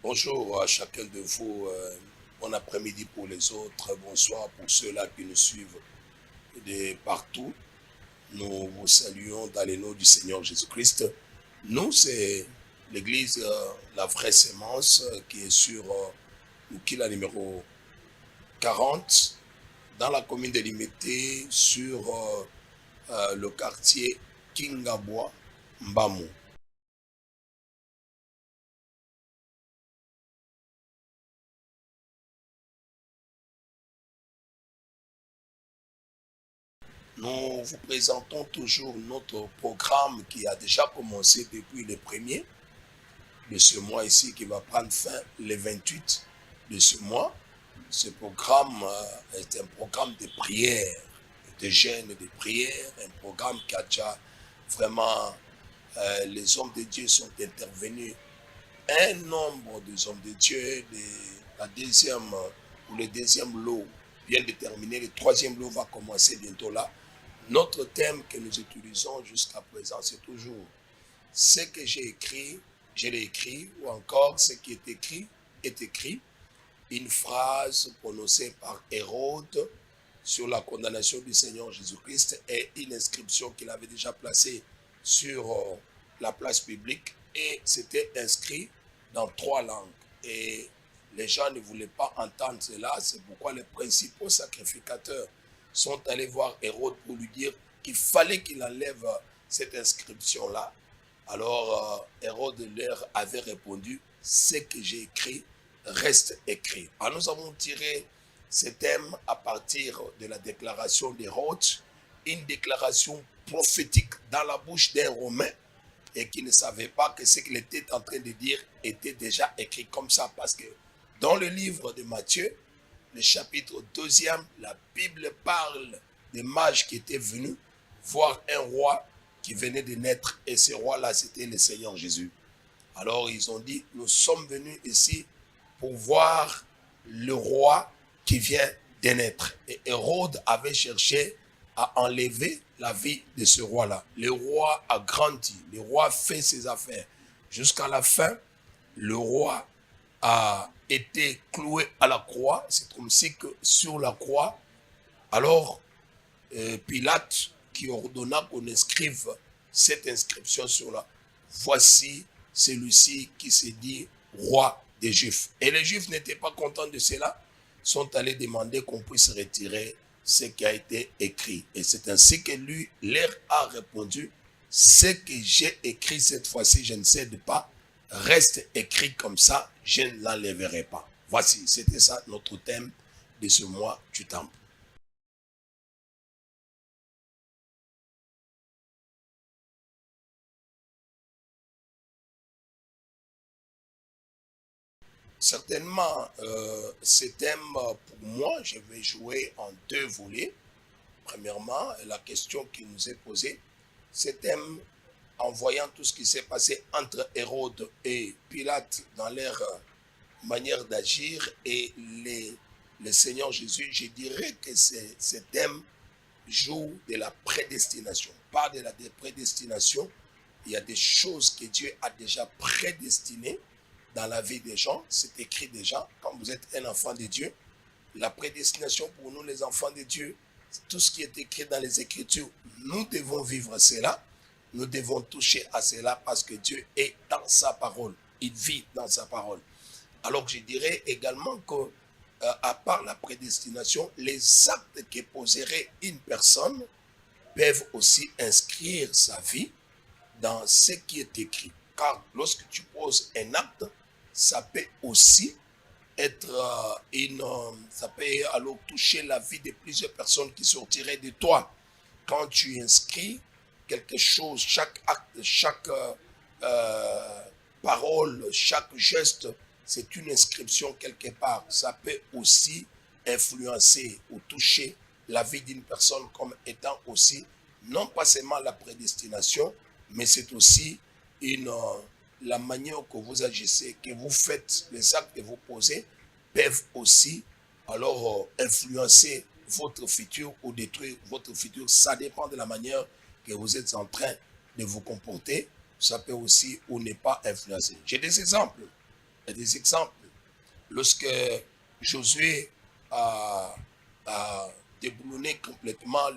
Bonjour à chacun de vous. Bon après-midi pour les autres. Bonsoir pour ceux-là qui nous suivent de partout. Nous vous saluons dans le nom du Seigneur Jésus-Christ. Nous, c'est l'église La Vraie Sémence qui est sur Mukila numéro 40 dans la commune de Limité sur le quartier Kingabwa, Mbamou. Nous vous présentons toujours notre programme qui a déjà commencé depuis le premier de ce mois ici, qui va prendre fin le 28 de ce mois. Ce programme est un programme de prière, de jeûne et de prière, un programme qui a déjà vraiment, les hommes de Dieu sont intervenus, un nombre des hommes de Dieu, la deuxième ou le deuxième lot vient de terminer, le troisième lot va commencer bientôt là. Notre thème que nous utilisons jusqu'à présent, c'est toujours ce que j'ai écrit, je l'ai écrit, ou encore ce qui est écrit. Une phrase prononcée par Hérode sur la condamnation du Seigneur Jésus-Christ et une inscription qu'il avait déjà placée sur la place publique, et c'était inscrit dans 3 langues. Et les gens ne voulaient pas entendre cela, c'est pourquoi les principaux sacrificateurs sont allés voir Hérode pour lui dire qu'il fallait qu'il enlève cette inscription-là. Alors Hérode leur avait répondu, ce que j'ai écrit reste écrit. Alors nous avons tiré ce thème à partir de la déclaration d'Hérode, une déclaration prophétique dans la bouche d'un Romain, et qui ne savait pas que ce qu'il était en train de dire était déjà écrit comme ça, parce que dans le livre de Matthieu, le chapitre 2e, la Bible parle des mages qui étaient venus voir un roi qui venait de naître, et ce roi-là, c'était le Seigneur Jésus. Alors ils ont dit, nous sommes venus ici pour voir le roi qui vient de naître. Et Hérode avait cherché à enlever la vie de ce roi-là. Le roi a grandi, le roi fait ses affaires. Jusqu'à la fin, le roi a été cloué à la croix. C'est comme si que sur la croix, alors Pilate qui ordonna qu'on inscrive cette inscription sur là. Voici celui-ci qui se dit roi des Juifs. Et les Juifs n'étaient pas contents de cela, sont allés demander qu'on puisse retirer ce qui a été écrit. Et c'est ainsi que lui leur a répondu, ce que j'ai écrit cette fois-ci, je ne cède pas, reste écrit comme ça, je ne l'enlèverai pas. Voici, c'était ça notre thème de ce mois du temple. Certainement, ce thème, pour moi, je vais jouer en 2 volets. Premièrement, la question qui nous est posée, ce thème, en voyant tout ce qui s'est passé entre Hérode et Pilate dans leur manière d'agir et le Seigneur Jésus, je dirais que ce thème joue de la prédestination. Pas de la prédestination, il y a des choses que Dieu a déjà prédestinées dans la vie des gens. C'est écrit déjà, quand vous êtes un enfant de Dieu, la prédestination pour nous, les enfants de Dieu, tout ce qui est écrit dans les Écritures, nous devons vivre cela, nous devons toucher à cela parce que Dieu est dans sa parole, il vit dans sa parole. Alors je dirais également que, à part la prédestination, les actes que poserait une personne peuvent aussi inscrire sa vie dans ce qui est écrit. Car lorsque tu poses un acte, ça peut aussi être ça peut alors toucher la vie de plusieurs personnes qui sortiraient de toi. Quand tu inscris quelque chose, chaque acte, chaque parole, chaque geste, c'est une inscription quelque part. Ça peut aussi influencer ou toucher la vie d'une personne comme étant aussi, non pas seulement la prédestination, mais c'est aussi la manière que vous agissez, que vous faites, les actes que vous posez, peuvent aussi alors influencer votre futur ou détruire votre futur. Ça dépend de la manière que vous êtes en train de vous comporter. Ça peut aussi ou ne pas influencer. J'ai des exemples. Il y a des exemples. Lorsque Josué a déboulonné complètement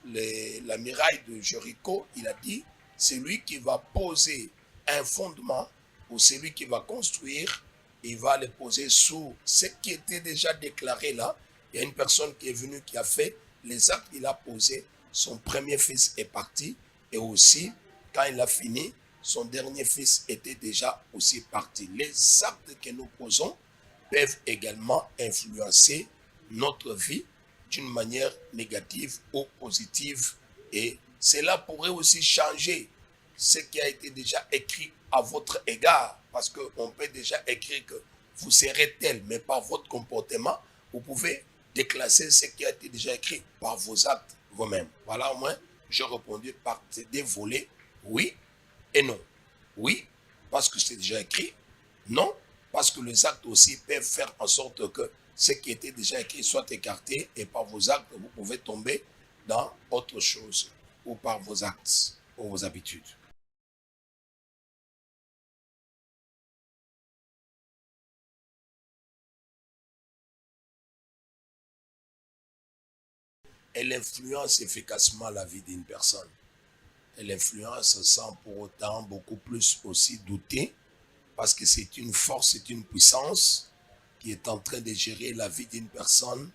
la muraille de Jéricho, il a dit, c'est lui qui va poser un fondement ou c'est lui qui va construire, il va le poser sous ce qui était déjà déclaré là. Il y a une personne qui est venue, qui a fait les actes, il a posé, son premier fils est parti, et aussi, quand il a fini, son dernier fils était déjà aussi parti. Les actes que nous posons peuvent également influencer notre vie d'une manière négative ou positive, et cela pourrait aussi changer ce qui a été déjà écrit à votre égard, parce qu'on peut déjà écrire que vous serez tel, mais par votre comportement, vous pouvez déclasser ce qui a été déjà écrit par vos actes vous-même. Voilà, au moins, j'ai répondu par des volets, oui et non. Oui, parce que c'est déjà écrit. Non, parce que les actes aussi peuvent faire en sorte que ce qui était déjà écrit soit écarté, et par vos actes, vous pouvez tomber dans autre chose, ou par vos actes ou vos habitudes. Elle influence efficacement la vie d'une personne. Elle influence sans pour autant beaucoup plus aussi douter, parce que c'est une force, c'est une puissance qui est en train de gérer la vie d'une personne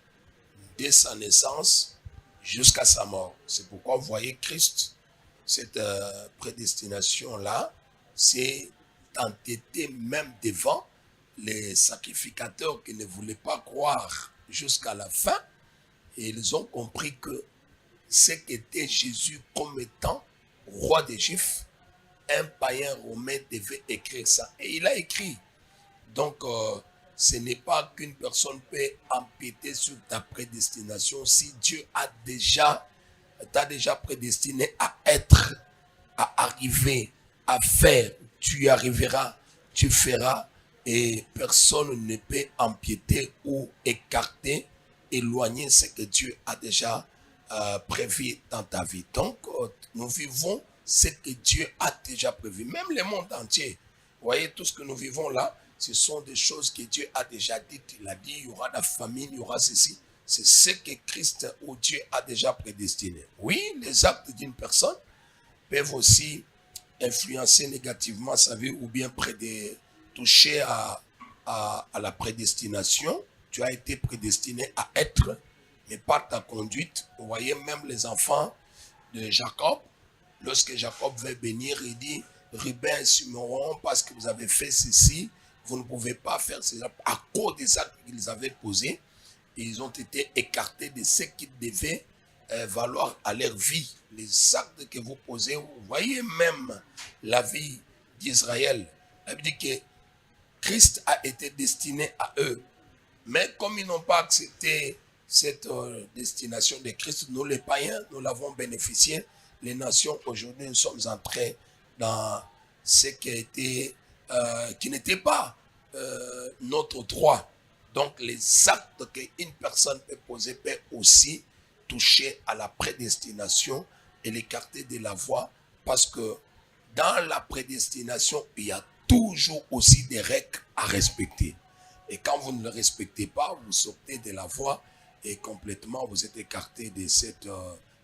dès sa naissance jusqu'à sa mort. C'est pourquoi vous voyez Christ, cette prédestination-là, c'est entêté même devant les sacrificateurs qui ne voulaient pas croire jusqu'à la fin, et ils ont compris que ce qu'était Jésus comme étant roi des Juifs, un païen romain devait écrire ça. Et il a écrit. Donc, ce n'est pas qu'une personne peut empiéter sur ta prédestination si Dieu t'a déjà prédestiné à être, à arriver, à faire. Tu y arriveras, tu feras, et personne ne peut empiéter ou écarter, éloigner ce que Dieu a déjà prévu dans ta vie. Donc, nous vivons ce que Dieu a déjà prévu. Même le monde entier, vous voyez, tout ce que nous vivons là, ce sont des choses que Dieu a déjà dites. Il a dit, il y aura la famine, il y aura ceci. C'est ce que Christ ou Dieu a déjà prédestiné. Oui, les actes d'une personne peuvent aussi influencer négativement sa vie, ou bien toucher à la prédestination. Tu as été prédestiné à être, mais par ta conduite. Vous voyez, même les enfants de Jacob, lorsque Jacob veut bénir, il dit, Ruben et Simeon, parce que vous avez fait ceci, vous ne pouvez pas faire cela. À cause des actes qu'ils avaient posés, ils ont été écartés de ce qui devait valoir à leur vie. Les actes que vous posez, vous voyez même la vie d'Israël. La Bible dit que Christ a été destiné à eux. Mais comme ils n'ont pas accepté cette destination de Christ, nous les païens, nous l'avons bénéficié. Les nations, aujourd'hui, nous sommes entrés dans ce qui a été, qui n'était pas notre droit. Donc, les actes qu'une personne peut poser peut aussi toucher à la prédestination et l'écarter de la voie, parce que dans la prédestination, il y a toujours aussi des règles à respecter. Et quand vous ne le respectez pas, vous sortez de la voie et complètement vous êtes écarté de cette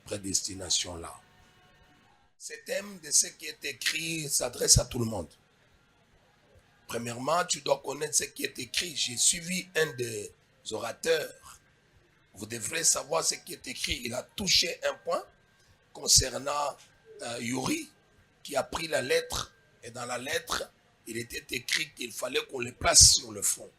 prédestination-là. Ce thème de ce qui est écrit s'adresse à tout le monde. Premièrement, tu dois connaître ce qui est écrit. J'ai suivi un des orateurs. Vous devrez savoir ce qui est écrit. Il a touché un point concernant Yuri, qui a pris la lettre. Et dans la lettre, il était écrit qu'il fallait qu'on le place sur le front.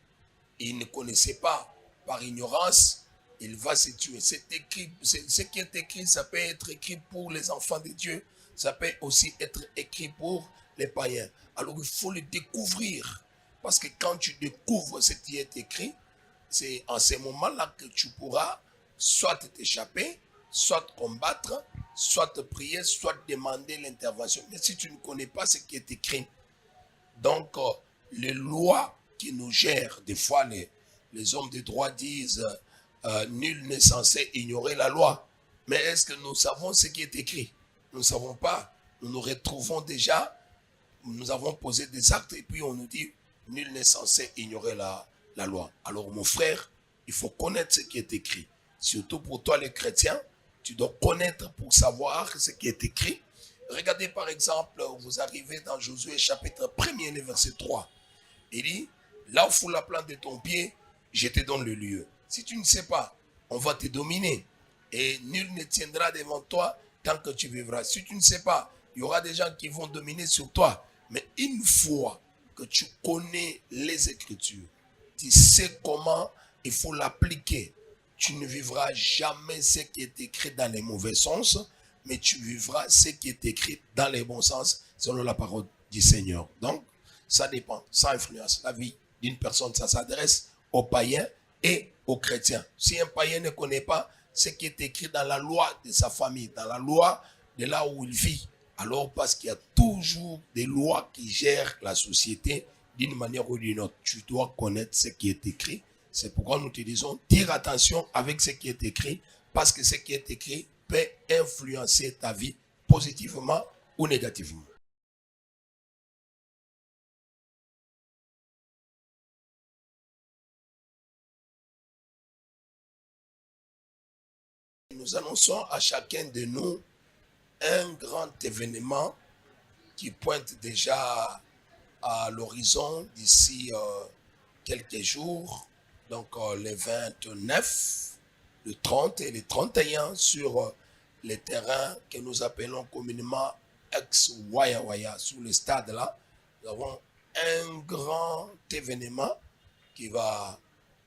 Et il ne connaissait pas. Par ignorance, il va se tuer. C'est écrit, ce qui est écrit, ça peut être écrit pour les enfants de Dieu. Ça peut aussi être écrit pour les païens. Alors il faut le découvrir. Parce que quand tu découvres ce qui est écrit, c'est en ce moment-là que tu pourras soit t'échapper, soit combattre, soit prier, soit demander l'intervention. Mais si tu ne connais pas ce qui est écrit, donc les lois qui nous gèrent, des fois les hommes de droit disent nul n'est censé ignorer la loi. Mais est-ce que nous savons ce qui est écrit? Nous ne savons pas. Nous nous retrouvons déjà nous avons posé des actes et puis on nous dit, nul n'est censé ignorer la loi. Alors mon frère, il faut connaître ce qui est écrit. Surtout pour toi les chrétiens, tu dois connaître pour savoir ce qui est écrit. Regardez par exemple, vous arrivez dans Josué chapitre 1er, le verset 3. Il dit, là où fout la plante de ton pied, je te donne le lieu. Si tu ne sais pas, on va te dominer. Et nul ne tiendra devant toi tant que tu vivras. Si tu ne sais pas, il y aura des gens qui vont dominer sur toi. Mais une fois que tu connais les Écritures, tu sais comment il faut l'appliquer. Tu ne vivras jamais ce qui est écrit dans les mauvais sens, mais tu vivras ce qui est écrit dans les bons sens, selon la parole du Seigneur. Donc, ça dépend, ça influence la vie d'une personne. Ça s'adresse aux païens et aux chrétiens. Si un païen ne connaît pas ce qui est écrit dans la loi de sa famille, dans la loi de là où il vit, alors parce qu'il y a toujours des lois qui gèrent la société d'une manière ou d'une autre. Tu dois connaître ce qui est écrit. C'est pourquoi nous te disons, tire attention avec ce qui est écrit, parce que ce qui est écrit peut influencer ta vie positivement ou négativement. Nous annonçons à chacun de nous un grand événement qui pointe déjà à l'horizon d'ici quelques jours, donc les 29, le 30 et le 31 sur les terrains que nous appelons communément ex-Waya, sur le stade là. Nous avons un grand événement qui va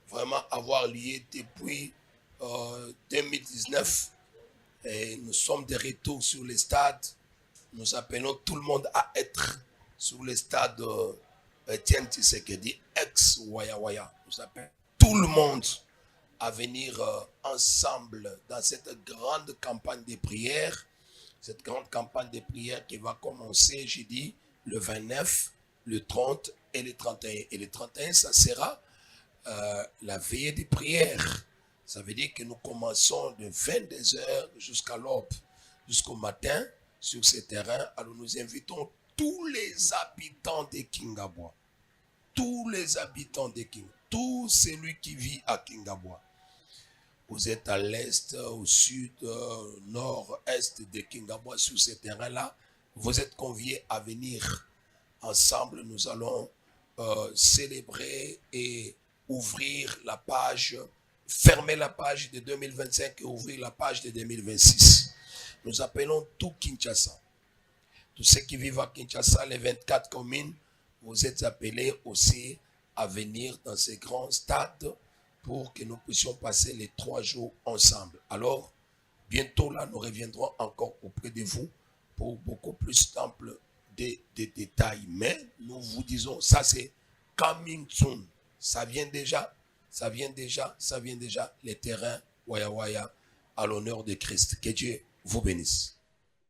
vraiment avoir lieu depuis 2019. Et nous sommes de retour sur les stades. Nous appelons tout le monde à être sur le stade Etienne Tshisekedi, ex-Waya. Nous appelons tout le monde à venir ensemble dans cette grande campagne de prière. Cette grande campagne de prière qui va commencer, j'ai dit, le 29, le 30 et le 31. Et le 31, ça sera la veillée de prière. Ça veut dire que nous commençons de 22h jusqu'à l'aube, jusqu'au matin, sur ces terrains. Alors nous invitons tous les habitants de Kingabwa, tous les habitants de Kingabwa, tout celui qui vit à Kingabwa. Vous êtes à l'est, au sud, nord, est de Kingabwa, sur ces terrains-là. Vous êtes conviés à venir ensemble. Nous allons célébrer et ouvrir la page, fermer la page de 2025 et ouvrir la page de 2026. Nous appelons tout Kinshasa. Tous ceux qui vivent à Kinshasa, les 24 communes, vous êtes appelés aussi à venir dans ces grands stades pour que nous puissions passer les 3 jours ensemble. Alors, bientôt là, nous reviendrons encore auprès de vous pour beaucoup plus d'ample de détails. Mais nous vous disons, ça c'est coming soon. Ça vient déjà, les terrains Waya à l'honneur de Christ. Que Dieu vous bénisse.